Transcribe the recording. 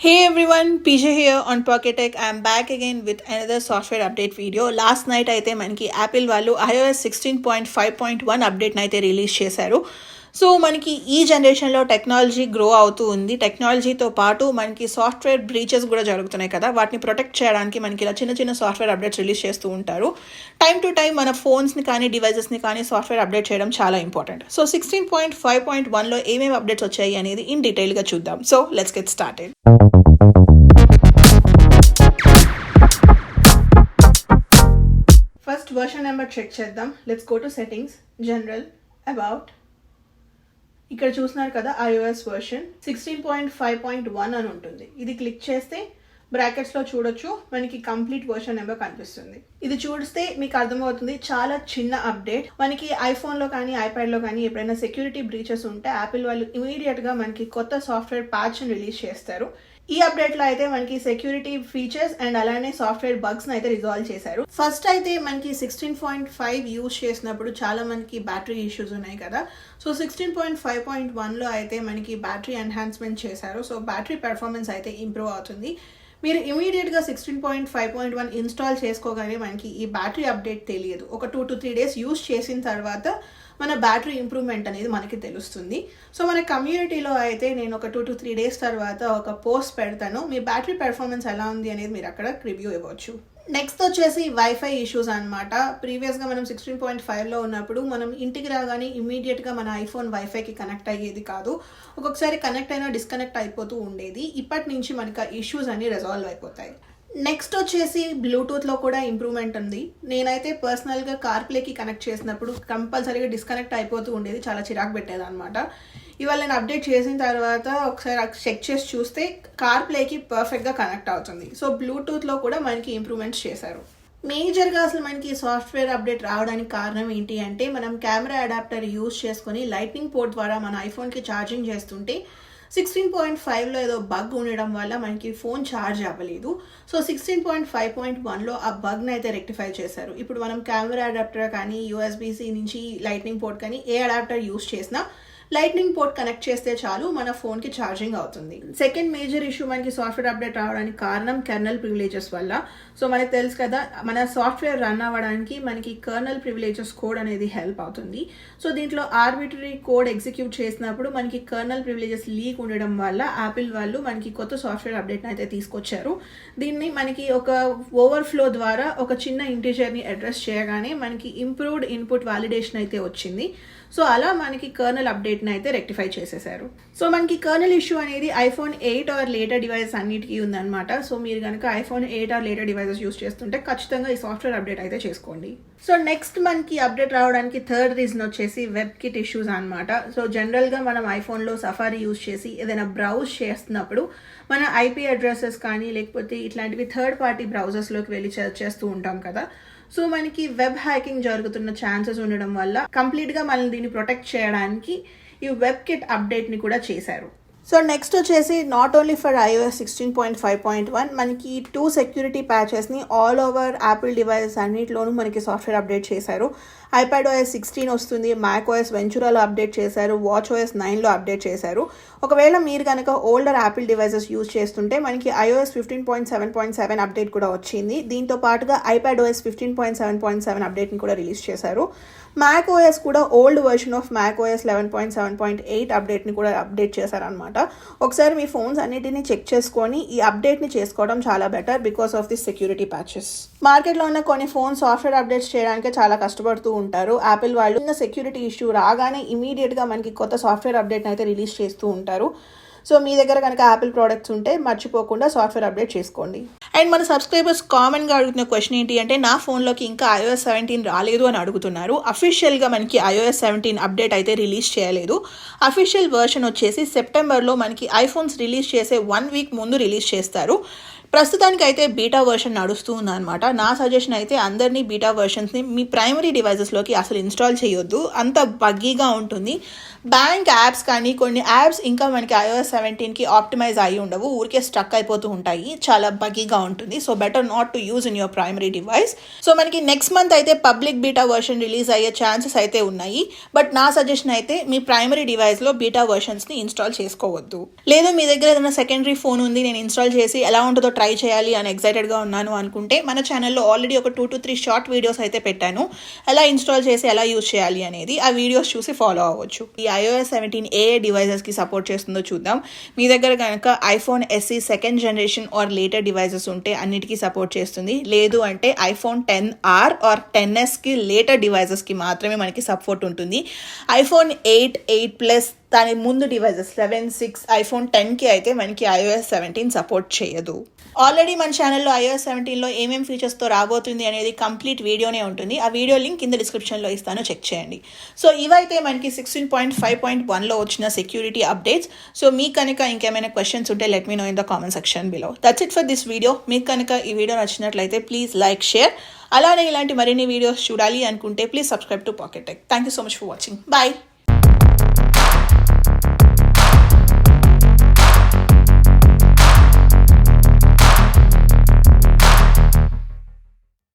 Hey everyone, PJ here on PocketTech. I'm back again with another software update video. Last night అయితే మనకి Apple వాళ్ళు iOS 16.5.1 update అయితే release చేశారు. So మనకి ఈ జనరేషన్లో టెక్నాలజీ గ్రో అవుతూ ఉంది. టెక్నాలజీతో పాటు మనకి సాఫ్ట్వేర్ బ్రీచెస్ కూడా జరుగుతున్నాయి కదా, వాటిని ప్రొటెక్ట్ చేయడానికి మనకి ఇలా చిన్న చిన్న సాఫ్ట్వేర్ అప్డేట్స్ రిలీజ్ చేస్తూ ఉంటారు. టైం టు టైం మన ఫోన్స్ని కానీ డివైజెస్ని కానీ సాఫ్ట్వేర్ అప్డేట్ చేయడం చాలా ఇంపార్టెంట్. సో 16.5.1లో ఏమేమి అప్డేట్స్ వచ్చాయి అనేది ఇన్ డీటెయిల్గా చూద్దాం. So let's get started. First version number check చేద్దాం. Let's go to settings, general, about. ఇక్కడ చూస్తున్నారు కదా iOS వర్షన్ 16.5.1 అని ఉంటుంది. ఇది క్లిక్ చేస్తే బ్రాకెట్స్లో చూడొచ్చు, మనకి కంప్లీట్ వర్షన్ నెంబర్ కనిపిస్తుంది. ఇది చూస్తే మీకు అర్థమవుతుంది చాలా చిన్న అప్డేట్. మనకి ఐఫోన్లో కానీ ఐప్యాడ్లో కానీ ఎప్పుడైనా సెక్యూరిటీ బ్రీచెస్ ఉంటే యాపిల్ వాళ్ళు ఇమీడియట్గా మనకి కొత్త సాఫ్ట్వేర్ ప్యాచ్ని రిలీజ్ చేస్తారు. ఈ అప్డేట్లో అయితే మనకి సెక్యూరిటీ ఫీచర్స్ అండ్ అలానే సాఫ్ట్వేర్ బగ్స్ని అయితే రిజాల్వ్ చేశారు. ఫస్ట్ అయితే మనకి 16.5 యూజ్ చేసినప్పుడు చాలా మనకి బ్యాటరీ ఇష్యూస్ ఉన్నాయి కదా. సో 16.5.1లో అయితే మనకి బ్యాటరీ ఎన్హాన్స్మెంట్ చేశారు. సో బ్యాటరీ పెర్ఫార్మెన్స్ అయితే ఇంప్రూవ్ అవుతుంది. మీరు ఇమీడియట్గా 16.5.1 ఇన్స్టాల్ చేసుకోగానే మనకి ఈ బ్యాటరీ అప్డేట్ తెలియదు. ఒక 2 to 3 days యూజ్ చేసిన తర్వాత మన బ్యాటరీ ఇంప్రూవ్మెంట్ అనేది మనకి తెలుస్తుంది. సో మన కమ్యూనిటీలో అయితే నేను ఒక 2 to 3 days తర్వాత ఒక పోస్ట్ పెడతాను. మీ బ్యాటరీ పెర్ఫార్మెన్స్ ఎలా ఉంది అనేది మీరు అక్కడ రివ్యూ ఇవ్వచ్చు. నెక్స్ట్ వచ్చేసి వైఫై ఇష్యూస్ అనమాట. ప్రీవియస్గా మనం 16.5లో ఉన్నప్పుడు మనం ఇంటికి రాగానే ఇమీడియట్గా మన ఐఫోన్ వైఫైకి కనెక్ట్ అయ్యేది కాదు. ఒక్కొక్కసారి కనెక్ట్ అయినా డిస్కనెక్ట్ అయిపోతూ ఉండేది. ఇప్పటి నుంచి మనకి ఇష్యూస్ అన్ని రిజాల్వ్ అయిపోతాయి. నెక్స్ట్ వచ్చేసి బ్లూటూత్లో కూడా ఇంప్రూవ్మెంట్ ఉంది. నేనైతే పర్సనల్గా కార్ప్లేకి కనెక్ట్ చేసినప్పుడు కంపల్సరీగా డిస్కనెక్ట్ అయిపోతూ ఉండేది, చాలా చిరాకు పెట్టేది అనమాట. ఇవాళ నేను అప్డేట్ చేసిన తర్వాత ఒకసారి చెక్ చేసి చూస్తే కార్ప్లేకి పర్ఫెక్ట్గా కనెక్ట్ అవుతుంది. సో బ్లూటూత్లో కూడా మనకి ఇంప్రూవ్మెంట్స్ చేశారు. మేజర్గా అసలు మనకి సాఫ్ట్వేర్ అప్డేట్ రావడానికి కారణం ఏంటి అంటే, మనం కెమెరా అడాప్టర్ యూజ్ చేసుకొని లైట్నింగ్ పోర్ట్ ద్వారా మన ఐఫోన్కి ఛార్జింగ్ చేస్తుంటే 16.5లో ఏదో బగ్ ఉండడం వల్ల మనకి ఫోన్ ఛార్జ్ అవ్వలేదు. సో 16.5.1లో ఆ బగ్ని అయితే రెక్టిఫై చేశారు. ఇప్పుడు మనం కెమెరా అడాప్టర్ కానీ USB-C నుంచి లైట్నింగ్ పోర్ట్ కానీ ఏ అడాప్టర్ యూజ్ చేసినా లైట్నింగ్ పోర్ట్ కనెక్ట్ చేస్తే చాలు మన ఫోన్కి ఛార్జింగ్ అవుతుంది. సెకండ్ మేజర్ ఇష్యూ మనకి సాఫ్ట్వేర్ అప్డేట్ రావడానికి కారణం కెర్నల్ ప్రివిలేజెస్ వల్ల. సో మనకి తెలుసు కదా, మన సాఫ్ట్వేర్ రన్ అవ్వడానికి మనకి కర్నల్ ప్రివిలేజెస్ కోడ్ అనేది హెల్ప్ అవుతుంది. సో దీంట్లో ఆర్బిటరీ కోడ్ ఎగ్జిక్యూట్ చేసినప్పుడు మనకి కర్నల్ ప్రివిలేజెస్ లీక్ ఉండడం వల్ల యాపిల్ వాళ్ళు మనకి కొత్త సాఫ్ట్వేర్ అప్డేట్ని అయితే తీసుకొచ్చారు. దీన్ని మనకి ఒక ఓవర్ఫ్లో ద్వారా ఒక చిన్న ఇంటీజర్ని అడ్రస్ చేయగానే మనకి ఇంప్రూవ్డ్ ఇన్పుట్ వాలిడేషన్ అయితే వచ్చింది. సో అలా మనకి కర్నల్ అప్డేట్ని అయితే రెక్టిఫై చేసేసారు. సో మనకి కర్నల్ ఇష్యూ అనేది iPhone 8 ఆర్ లేటర్ డివైస్ అన్నిటికీ ఉందన్నమాట. సో మీరు కనుక iPhone 8 or later devices use చేస్తుంటే ఖచ్చితంగా ఈ సాఫ్ట్వేర్ అప్డేట్ అయితే చేసుకోండి. సో నెక్స్ట్ మనకి అప్డేట్ రావడానికి థర్డ్ రీజన్ వచ్చేసి వెబ్ కిట్ ఇష్యూస్ అనమాట. సో జనరల్గా మనం ఐఫోన్లో సఫారీ యూస్ చేసి ఏదైనా బ్రౌజ్ చేస్తున్నప్పుడు మన IP అడ్రసెస్ కానీ లేకపోతే ఇట్లాంటివి థర్డ్ పార్టీ బ్రౌజర్స్లోకి వెళ్ళి చేస్తూ ఉంటాం కదా. సో మనకి వెబ్ హ్యాకింగ్ జరుగుతున్న ఛాన్సెస్ ఉండడం వల్ల కంప్లీట్గా మనల్ని దీన్ని ప్రొటెక్ట్ చేయడానికి ఈ వెబ్ కిట్ అప్డేట్ని కూడా చేశారు. సో నెక్స్ట్ వచ్చేసి నాట్ ఓన్లీ ఫర్ iOS 16.5.1 మనకి 2 సెక్యూరిటీ ప్యాచెస్ని ఆల్ ఓవర్ యాపిల్ డివైసెస్ అన్నింటిలోనూ మనకి సాఫ్ట్వేర్ అప్డేట్ చేశారు. iPadOS 16 వస్తుంది, macOS వెంచురాలో అప్డేట్ చేశారు, watchOS 9లో అప్డేట్ చేశారు. ఒకవేళ మీరు కనుక ఓల్డర్ యాపిల్ డివైసెస్ యూజ్ చేస్తుంటే మనకి iOS 15.7.7 అప్డేట్ కూడా వచ్చింది. దీంతో పాటుగా iPadOS 15.7.7 అప్డేట్ని కూడా రిలీజ్ చేశారు. macOS కూడా ఓల్డ్ వర్షన్ ఆఫ్ macOS 11.7.8 అప్డేట్ని కూడా అప్డేట్ చేశారనమాట. ఒకసారి మీ ఫోన్స్ అన్నిటిని చెక్ చేసుకొని ఈ అప్డేట్ని చేసుకోవడం చాలా better because of the security patches. మార్కెట్లో ఉన్న కొన్ని ఫోన్ సాఫ్ట్వేర్ అప్డేట్స్ చేయడానికి చాలా కష్టపడుతూ ఉంటారు. యాపిల్ వాళ్ళు ఉన్న సెక్యూరిటీ ఇష్యూ రాగానే ఇమీడియట్గా మనకి కొత్త సాఫ్ట్వేర్ అప్డేట్ని అయితే రిలీజ్ చేస్తూ ఉంటారు. సో మీ దగ్గర కనుక యాపిల్ ప్రోడక్ట్స్ ఉంటే మర్చిపోకుండా సాఫ్ట్వేర్ అప్డేట్ చేసుకోండి. అండ్ మన సబ్స్క్రైబర్స్ కామన్గా అడుగుతున్న క్వశ్చన్ ఏంటి అంటే, నా ఫోన్లోకి ఇంకా iOS 17 రాలేదు అని అడుగుతున్నారు. అఫీషియల్గా మనకి iOS 17 అప్డేట్ అయితే రిలీజ్ చేయలేదు. అఫీషియల్ వర్షన్ వచ్చేసి సెప్టెంబర్లో మనకి ఐఫోన్స్ రిలీజ్ చేసే 1 week ముందు రిలీజ్ చేస్తారు. ప్రస్తుతానికి అయితే బీటా వర్షన్ నడుస్తూ ఉందన్నమాట. నా సజెషన్ అయితే అందరినీ బీటా వర్షన్స్ని మీ ప్రైమరీ డివైజెస్లోకి అసలు ఇన్స్టాల్ చేయొద్దు, అంత బగ్గీగా ఉంటుంది. బ్యాంక్ యాప్స్ కానీ కొన్ని యాప్స్ ఇంకా మనకి iOS 17కి ఆప్టిమైజ్ అయ్యి ఉండవు, ఊరికే స్ట్రక్ అయిపోతూ ఉంటాయి, చాలా బగ్గీగా ఉంటుంది. So better not to use in your primary device. So మనకి నెక్స్ట్ మంత్ అయితే పబ్లిక్ బీటా వర్షన్ రిలీజ్ అయ్యే ఛాన్సెస్ అయితే ఉన్నాయి. బట్ నా సజెషన్ అయితే మీ ప్రైమరీ డివైస్లో బీటా వర్షన్స్ని ఇన్స్టాల్ చేసుకోవద్దు. లేదు మీ దగ్గర ఏదైనా సెకండరీ ఫోన్ ఉంది, నేను ఇన్స్టాల్ చేసి ఎలా ఉంటుందో ట్రై చేయాలి అని ఎక్సైటెడ్గా ఉన్నాను అనుకుంటే మన ఛానల్లో ఆల్రెడీ ఒక 2 to 3 షార్ట్ వీడియోస్ అయితే పెట్టాను, ఎలా ఇన్స్టాల్ చేసి ఎలా యూజ్ చేయాలి అనేది. ఆ వీడియోస్ చూసి ఫాలో అవ్వచ్చు. ఈ iOS 17 ఏ డివైజెస్కి సపోర్ట్ చేస్తుందో చూద్దాం. మీ దగ్గర కనుక iPhone SE second generation or later devices ఉంటే అన్నిటికీ సపోర్ట్ చేస్తుంది. లేదు అంటే iPhone XR ఆర్ XSకి లేటర్ డివైజెస్కి మాత్రమే మనకి సపోర్ట్ ఉంటుంది. iPhone 8, 8 Plus దాని ముందు డివైజెస్ 11, 6, iPhone 10కి అయితే మనకి iOS 17 సపోర్ట్ చేయదు. ఆల్రెడీ మన ఛానల్లో iOS 17లో ఏమేమి ఫీచర్స్తో రాబోతుంది అనేది కంప్లీట్ వీడియోనే ఉంటుంది. ఆ వీడియో లింక్ కింద డిస్క్రిప్షన్లో ఇస్తాను, చెక్ చేయండి. సో ఇవైతే మనకి 16.5.1లో వచ్చిన సెక్యూరిటీ అప్డేట్స్. సో మీకు కనుక ఇంకేమైనా క్వశ్చన్స్ ఉంటే let me know in the comment section below. That's it for this video. మీకు కనుక ఈ వీడియో నచ్చినట్లయితే ప్లీజ్ లైక్, షేర్. అలానే ఇలాంటి మరిన్ని వీడియోస్ చూడాలి అనుకుంటే please subscribe to PocketTech. Thank you so much for watching. Bye.